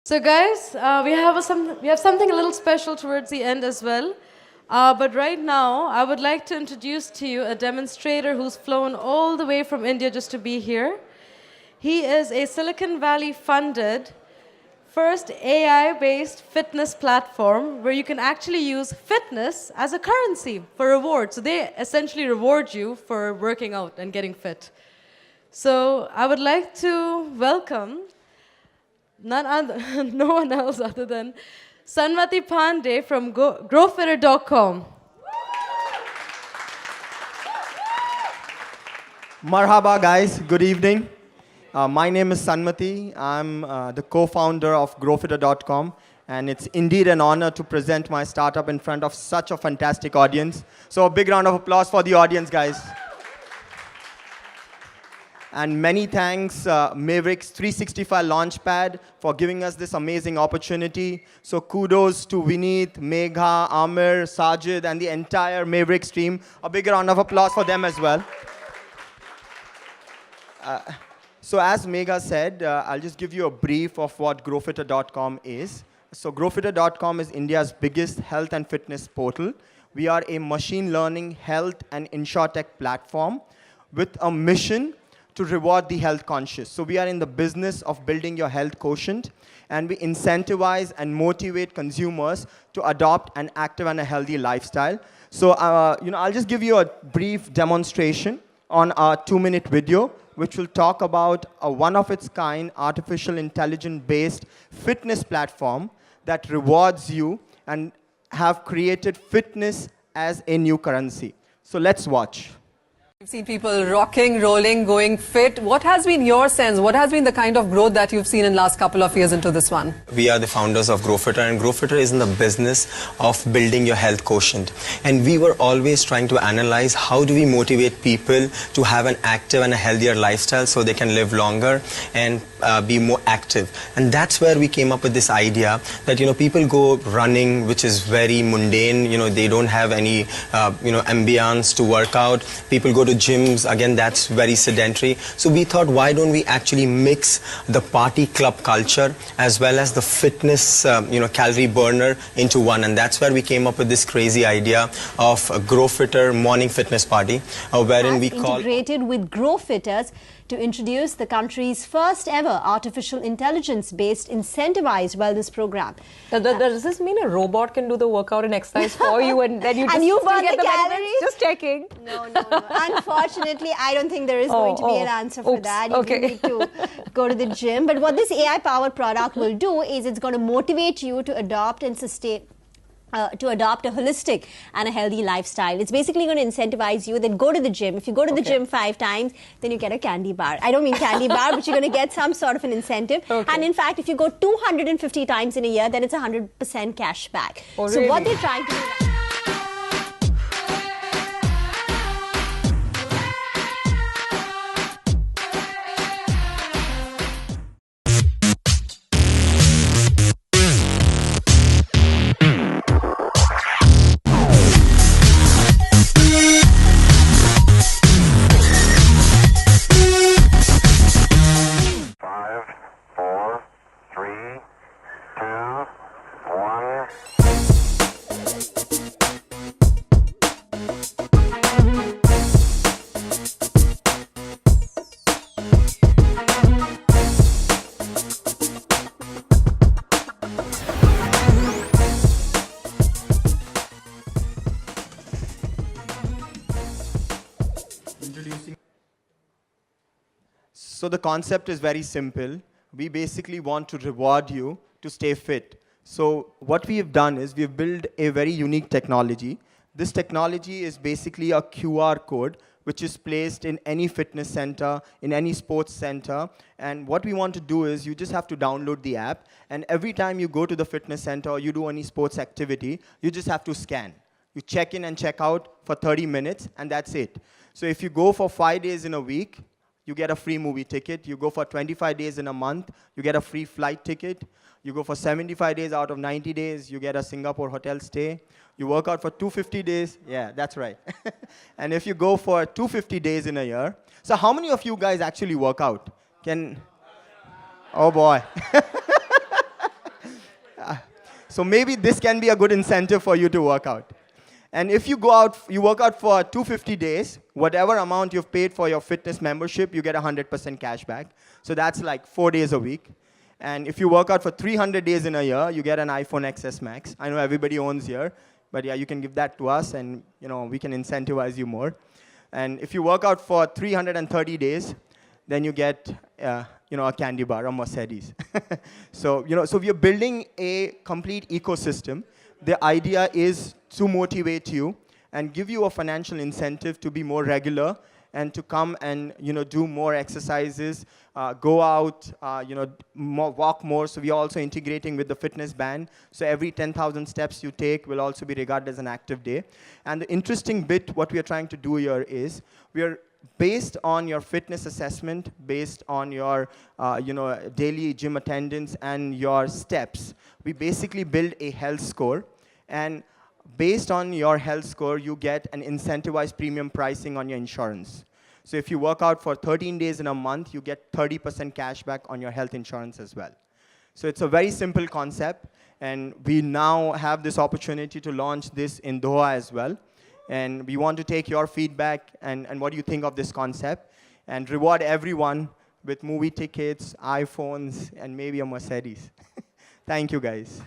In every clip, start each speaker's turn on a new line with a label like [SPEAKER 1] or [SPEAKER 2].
[SPEAKER 1] So, guys, we have something a little special towards the end as well. But right now, I would like to introduce to you a demonstrator who's flown all the way from India just to be here. He is a Silicon Valley funded first AI-based fitness platform where you can actually use fitness as a currency for reward. So they essentially reward you for working out and getting fit. So I would like to welcome no one else other than Sanmati Pande from growfitter.com.
[SPEAKER 2] Marhaba guys, good evening. My name is Sanmati. I'm the co-founder of growfitter.com, and it's indeed an honor to present my startup in front of such a fantastic audience. So a big round of applause for the audience, guys. And many thanks, Mavericks 365 Launchpad, for giving us this amazing opportunity. So kudos to Vineet, Megha, Amir, Sajid, and the entire Mavericks team. A big round of applause for them as well. So as Megha said, I'll just give you a brief of what growfitter.com is. So growfitter.com is India's biggest health and fitness portal. We are a machine learning health and insurtech platform with a mission to reward the health conscious. So we are in the business of building your health quotient, and we incentivize and motivate consumers to adopt an active and a healthy lifestyle. So I'll just give you a brief demonstration on our 2-minute video, which will talk about a one-of-its-kind artificial intelligence-based fitness platform that rewards you and have created fitness as a new currency. So let's watch.
[SPEAKER 3] You've seen people rocking, rolling, going fit. What has been your sense? What has been the kind of growth that you've seen in the last couple of years into this one?
[SPEAKER 4] We are the founders of GrowFitter, and GrowFitter is in the business of building your health quotient. And we were always trying to analyze how do we motivate people to have an active and a healthier lifestyle so they can live longer and be more active. And that's where we came up with this idea that, people go running, which is very mundane. They don't have any, ambience to work out. People go to gyms, again, that's very sedentary. So we thought, why don't we actually mix the party club culture as well as the fitness, calorie burner into one. And that's where we came up with this crazy idea of a GrowFitter morning fitness party, wherein we call...
[SPEAKER 5] integrated with GrowFitters to introduce the country's first ever artificial intelligence-based incentivized wellness program.
[SPEAKER 3] Does this mean a robot can do the workout and exercise for you and then you just
[SPEAKER 5] and you burn
[SPEAKER 3] get
[SPEAKER 5] the calories?
[SPEAKER 3] benefits? Just checking.
[SPEAKER 5] No. Unfortunately, I don't think there is going to be an answer for that. You need to go to the gym. But what this AI-powered product will do is it's going to motivate you to adopt and sustain to adopt a holistic and a healthy lifestyle. It's basically going to incentivize you, then go to the gym. If you go to the gym 5 times, then you get a candy bar. I don't mean candy bar, but you're going to get some sort of an incentive.
[SPEAKER 3] Okay.
[SPEAKER 5] And in fact, if you go 250 times in a year, then it's 100% cash back.
[SPEAKER 3] Oh,
[SPEAKER 5] so
[SPEAKER 3] really?
[SPEAKER 5] what they're trying to do...
[SPEAKER 2] So the concept is very simple. We basically want to reward you to stay fit. So what we have done is we've built a very unique technology. This technology is basically a QR code which is placed in any fitness center, in any sports center. And what we want to do is you just have to download the app, and every time you go to the fitness center or you do any sports activity, you just have to scan. You check in and check out for 30 minutes, and that's it. So if you go for 5 days in a week, you get a free movie ticket. You go for 25 days in a month, you get a free flight ticket. You go for 75 days out of 90 days, you get a Singapore hotel stay. You work out for 250 days. Yeah, that's right. And if you go for 250 days in a year. So how many of you guys actually work out? Oh boy. So maybe this can be a good incentive for you to work out. And if you go out, you work out for 250 days, whatever amount you've paid for your fitness membership, you get 100% cash back. So that's like 4 days a week. And if you work out for 300 days in a year, you get an iPhone XS Max. I know everybody owns here, but yeah, you can give that to us, and we can incentivize you more. And if you work out for 330 days, then you get a candy bar, a Mercedes. So we are building a complete ecosystem. The idea is to motivate you and give you a financial incentive to be more regular and to come and do more exercises, go out, walk more. So we are also integrating with the fitness band. So every 10,000 steps you take will also be regarded as an active day. And the interesting bit, what we are trying to do here is we are based on your fitness assessment, based on your daily gym attendance and your steps. We basically build a health score, and based on your health score, you get an incentivized premium pricing on your insurance. So if you work out for 13 days in a month, you get 30% cash back on your health insurance as well. So it's a very simple concept, and we now have this opportunity to launch this in Doha as well. And we want to take your feedback and what do you think of this concept, and reward everyone with movie tickets, iPhones, and maybe a Mercedes. Thank you, guys.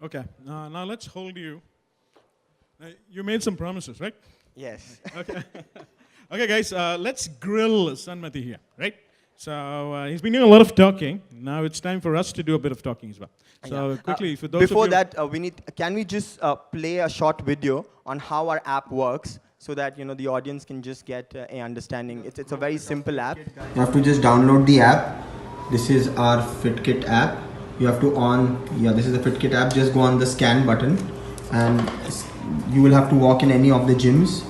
[SPEAKER 6] Okay, now let's hold you. You made some promises, right?
[SPEAKER 2] Yes.
[SPEAKER 6] Okay. Okay, guys, let's grill Sanmati here, right? So he's been doing a lot of talking. Now it's time for us to do a bit of talking as well. So quickly, for those
[SPEAKER 2] before
[SPEAKER 6] of you...
[SPEAKER 2] that, can we just play a short video on how our app works so that the audience can just get a understanding. It's a very simple app.
[SPEAKER 4] You have to just download the app. This is our FitKit app. You have to this is the FitKit app. Just go on the scan button, and you will have to walk in any of the gyms.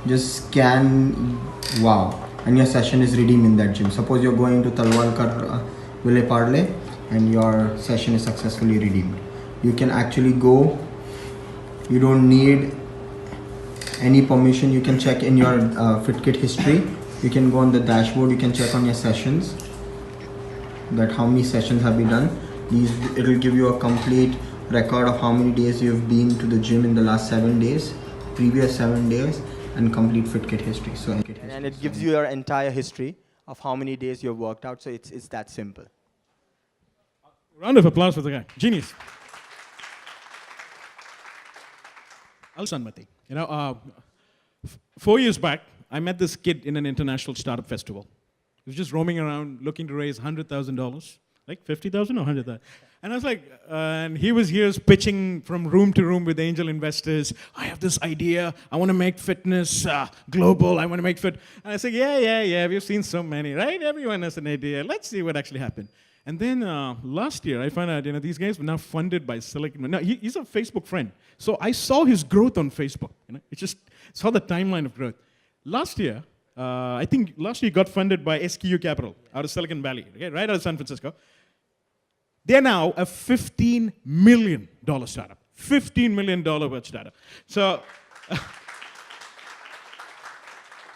[SPEAKER 4] Just scan, wow, and your session is redeemed in that gym. Suppose you're going to Talwalkar Ville Parle and your session is successfully redeemed. You can actually go, you don't need any permission. You can check in your FitKit history. You can go on the dashboard, you can check on your sessions, that how many sessions have been done. It will give you a complete record of how many days you've been to the gym in the last 7 days, previous 7 days, and complete FitKit history.
[SPEAKER 2] And it gives you your entire history of how many days you've worked out. So it's that simple.
[SPEAKER 6] Round of applause for the guy. Genius. Sanmati. 4 years back, I met this kid in an international startup festival. He was just roaming around looking to raise $100,000. Like 50,000 or 100,000. And I was like, and he was here pitching from room to room with angel investors. I have this idea. I want to make fitness global. I want to make fit. And I said, yeah. We've seen so many, right? Everyone has an idea. Let's see what actually happened. And then last year, I found out, these guys were now funded by Silicon Valley. Now, he's a Facebook friend. So I saw his growth on Facebook. It just saw the timeline of growth. Last year, I think last year he got funded by SKU Capital out of Silicon Valley, okay, right out of San Francisco. They're now a $15 million startup. $15 million worth startup. So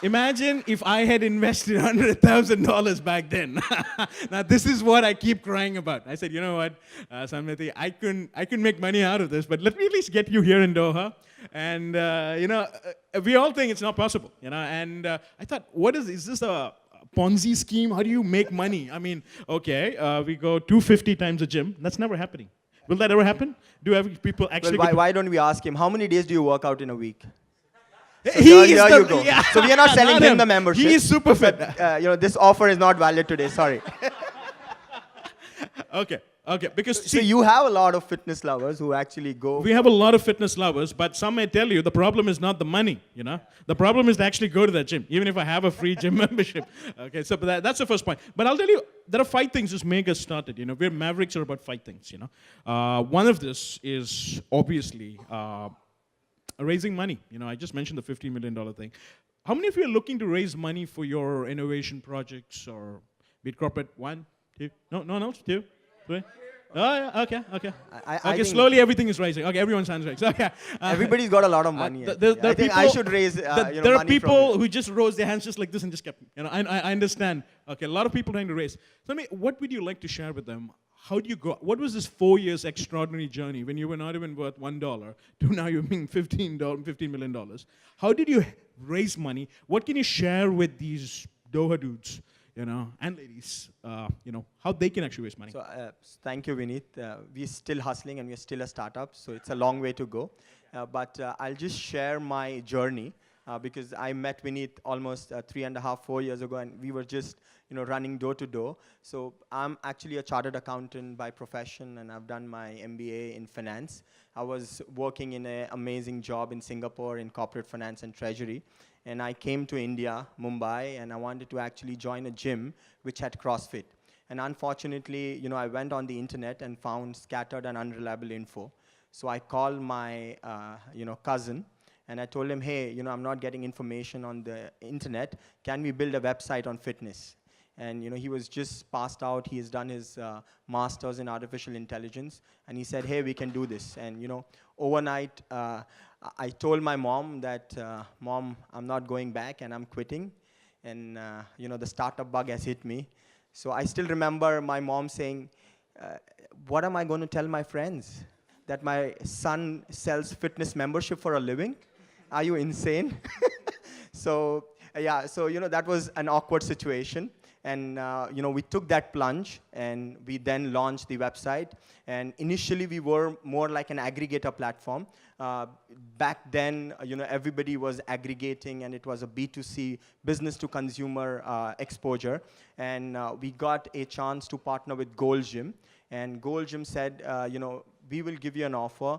[SPEAKER 6] imagine if I had invested $100,000 back then. Now this is what I keep crying about. I said, you know what, Sanmati, I can make money out of this, but let me at least get you here in Doha. And we all think it's not possible, And I thought, is this a Ponzi scheme? How do you make money? I mean, okay, we go 250 times a gym. That's never happening. Will that ever happen? Do people actually?
[SPEAKER 2] Well, why don't we ask him? How many days do you work out in a week? So
[SPEAKER 6] here
[SPEAKER 2] you go. Yeah. So we are not selling him the membership.
[SPEAKER 6] He is super fit.
[SPEAKER 2] But, this offer is not valid today. Sorry.
[SPEAKER 6] Okay. Because
[SPEAKER 2] so you have a lot of fitness lovers who actually go.
[SPEAKER 6] We have a lot of fitness lovers, but some may tell you the problem is not the money. The problem is to actually go to that gym, even if I have a free gym membership. Okay, so that's the first point. But I'll tell you, there are 5 things that make us started. We're mavericks are about 5 things. One of this is obviously raising money. I just mentioned the $15 million thing. How many of you are looking to raise money for your innovation projects or be it corporate? 1, 2, no one else? 2, 3. Oh, yeah, okay.
[SPEAKER 2] I
[SPEAKER 6] Okay,
[SPEAKER 2] think
[SPEAKER 6] slowly everything is rising. Okay, everyone's hands raised. Okay.
[SPEAKER 2] everybody's got a lot of money. I think I should raise
[SPEAKER 6] there are
[SPEAKER 2] money from
[SPEAKER 6] people
[SPEAKER 2] it.
[SPEAKER 6] who just rose their hands just like this and just kept. I understand. Okay, a lot of people trying to raise. So, what would you like to share with them? How do you go? What was this 4 years extraordinary journey when you were not even worth $1 to now you're being $15 million? How did you raise money? What can you share with these Doha dudes, and ladies, how they can actually raise money?
[SPEAKER 2] So thank you, Vineet. We're still hustling and we're still a startup, so it's a long way to go. But I'll just share my journey because I met Vineet almost 3.5, 4 years ago, and we were just running door to door. So I'm actually a chartered accountant by profession, and I've done my MBA in finance. I was working in an amazing job in Singapore in corporate finance and treasury. And I came to India, Mumbai, and I wanted to actually join a gym which had CrossFit. And unfortunately, I went on the internet and found scattered and unreliable info. So I called my, cousin, and I told him, hey, I'm not getting information on the internet. Can we build a website on fitness? And he was just passed out. He has done his master's in artificial intelligence, and he said, hey, we can do this. And overnight, I told my mom that, Mom, I'm not going back and I'm quitting. And the startup bug has hit me. So I still remember my mom saying, what am I going to tell my friends? That my son sells fitness membership for a living? Are you insane? So that was an awkward situation. And we took that plunge, and we then launched the website. And initially, we were more like an aggregator platform. Back then, everybody was aggregating, and it was a B2C, business-to-consumer exposure. And we got a chance to partner with Gold Gym. And Gold Gym said, we will give you an offer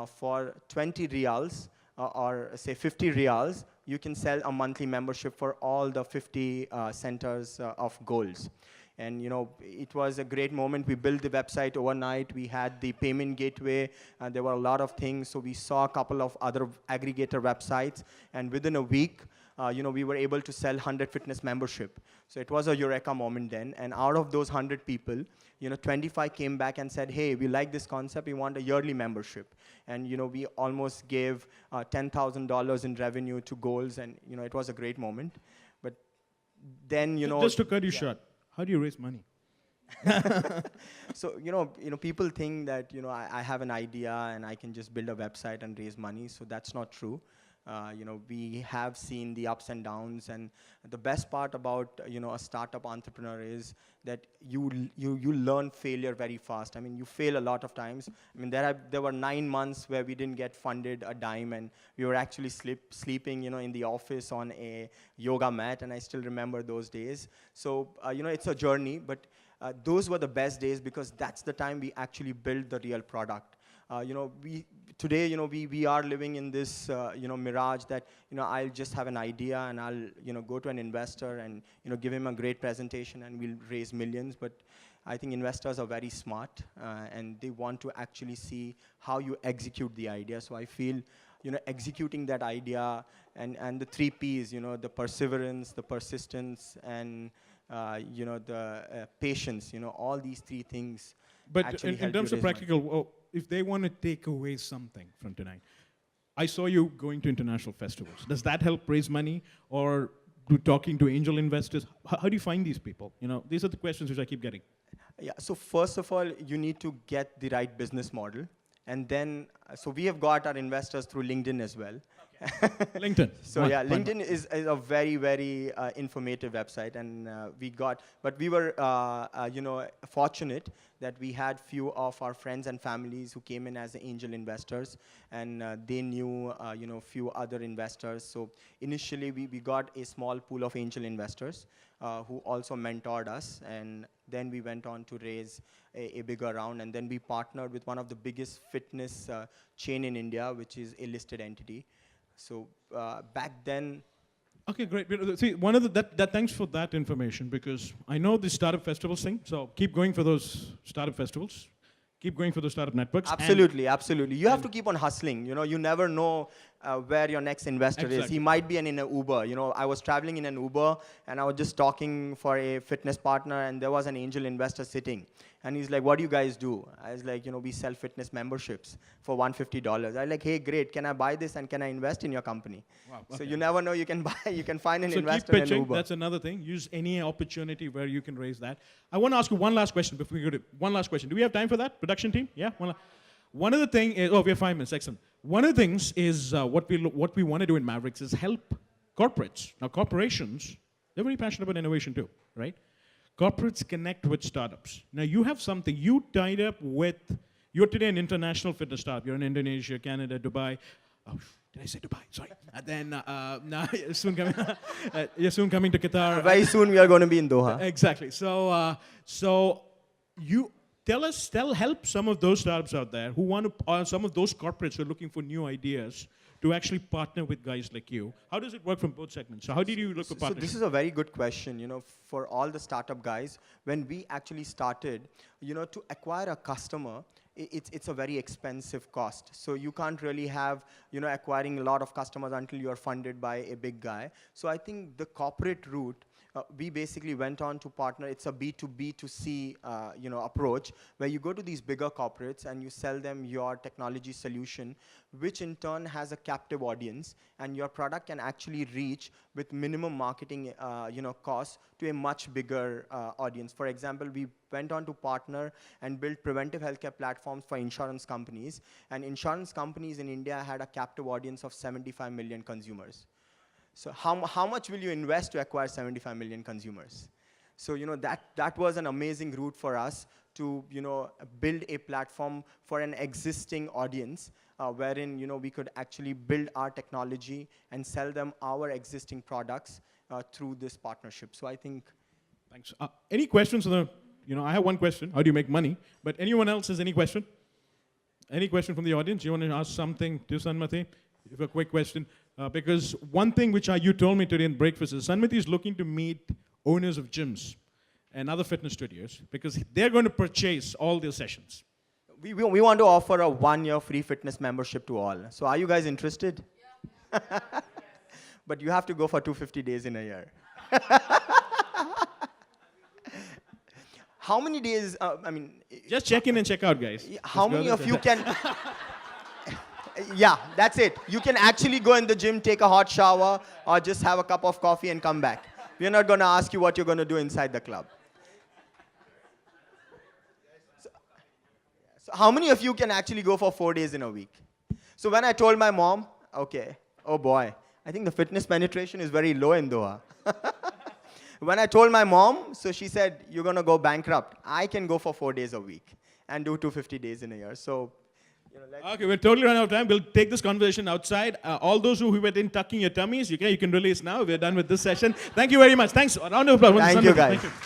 [SPEAKER 2] for 20 riyals, or say 50 riyals. You can sell a monthly membership for all the 50 centers of Golds. And it was a great moment. We built the website overnight. We had the payment gateway. There were a lot of things. So we saw a couple of other aggregator websites. And within a week, we were able to sell 100 fitness membership. So it was a eureka moment then. And out of those 100 people, 25 came back and said, hey, we like this concept. We want a yearly membership. And we almost gave $10,000 in revenue to Goals. And it was a great moment. But then,
[SPEAKER 6] Just to cut you short, how do you raise money?
[SPEAKER 2] So, people think that, I have an idea and I can just build a website and raise money. So that's not true. We have seen the ups and downs, and the best part about a startup entrepreneur is that you learn failure very fast. I mean, you fail a lot of times. I mean, there were 9 months where we didn't get funded a dime, and we were actually sleeping in the office on a yoga mat, and I still remember those days. So it's a journey, but those were the best days because that's the time we actually built the real product. Today, we are living in this, mirage that, I'll just have an idea and I'll, go to an investor and, give him a great presentation and we'll raise millions. But I think investors are very smart and they want to actually see how you execute the idea. So I feel, executing that idea and the 3 Ps, the perseverance, the persistence, and, the patience, all these 3 things.
[SPEAKER 6] But in terms of practical, if they want to take away something from tonight, I saw you going to international festivals. Does that help raise money, or talking to angel investors? How do you find these people? These are the questions which I keep getting.
[SPEAKER 2] Yeah. So first of all, you need to get the right business model, and then so we have got our investors through LinkedIn as well.
[SPEAKER 6] LinkedIn.
[SPEAKER 2] So yeah, LinkedIn is a very, very informative website, and we were fortunate that we had few of our friends and families who came in as angel investors, and they knew few other investors. So initially we got a small pool of angel investors who also mentored us, and then we went on to raise a bigger round, and then we partnered with one of the biggest fitness chain in India, which is a listed entity. So back then.
[SPEAKER 6] Okay, great. See, one of the thanks for that information, because I know the startup festivals thing. So keep going for those startup festivals. Keep going for those startup networks.
[SPEAKER 2] Absolutely, absolutely. You have to keep on hustling. You never know where your next investor is. He might be in an Uber. You know, I was traveling in an Uber, and I was just talking for a fitness partner, and there was an angel investor sitting. And he's like, what do you guys do? I was like, you know, we sell fitness memberships for $150. I was like, hey, great, can I buy this and can I invest in your company? Wow, okay. So you never know, you can find an investor
[SPEAKER 6] keep pitching.
[SPEAKER 2] in Uber.
[SPEAKER 6] That's another thing. Use any opportunity where you can raise that. I want to ask you one last question before we go to one last question. Do we have time for that, production team? Yeah? One of the things is, we have 5 minutes, excellent. One of the things is what we want to do in Mavericks is help corporates. Now, corporations, they're very passionate about innovation too, right? Corporates connect with startups. Now, you have something. You tied up with, you're today an international fitness startup. You're in Indonesia, Canada, Dubai. Oh, did I say Dubai? Sorry. And then, now you're soon coming to Qatar.
[SPEAKER 2] Very soon we are going to be in Doha.
[SPEAKER 6] Exactly. So you help some of those startups out there who want to, some of those corporates who are looking for new ideas to actually partner with guys like you. How does it work from both segments? So how did you look for partnership?
[SPEAKER 2] So this is a very good question. You know, for all the startup guys, when we actually started, you know, to acquire a customer, it's a very expensive cost. So you can't really have, you know, acquiring a lot of customers until you're funded by a big guy. So I think the corporate route, we basically went on to partner. It's a B2B2C you know, approach where you go to these bigger corporates and you sell them your technology solution, which in turn has a captive audience, and your product can actually reach with minimum marketing you know, costs to a much bigger audience. For example, we went on to partner and build preventive healthcare platforms for insurance companies, and insurance companies in India had a captive audience of 75 million consumers. So how much will you invest to acquire 75 million consumers? So, you know, that was an amazing route for us to, you know, build a platform for an existing audience wherein, you know, we could actually build our technology and sell them our existing products through this partnership. So I think.
[SPEAKER 6] Thanks. Any questions on the, you know, I have one question. How do you make money? But anyone else has any question? Any question from the audience? You want to ask something to Sanmati? You have a quick question. Because one thing which you told me today in breakfast is Sanmati is looking to meet owners of gyms and other fitness studios because they're going to purchase all their sessions.
[SPEAKER 2] We want to offer a 1-year free fitness membership to all. So are you guys interested? Yeah. But you have to go for 250 days in a year. How many days, I mean...
[SPEAKER 6] Just check in and check out, guys.
[SPEAKER 2] How many of you can... Yeah, that's it. You can actually go in the gym, take a hot shower, or just have a cup of coffee and come back. We're not going to ask you what you're going to do inside the club. So how many of you can actually go for 4 days in a week? So when I told my mom, okay, oh boy, I think the fitness penetration is very low in Doha. When I told my mom, so she said, you're going to go bankrupt. I can go for 4 days a week and do 250 days in a year. So.
[SPEAKER 6] Okay, we're totally running out of time. We'll take this conversation outside. All those who were in tucking your tummies, you can release now. We're done with this session. Thank you very much. Thanks. A round of applause.
[SPEAKER 2] Thank you, guys. Thank you.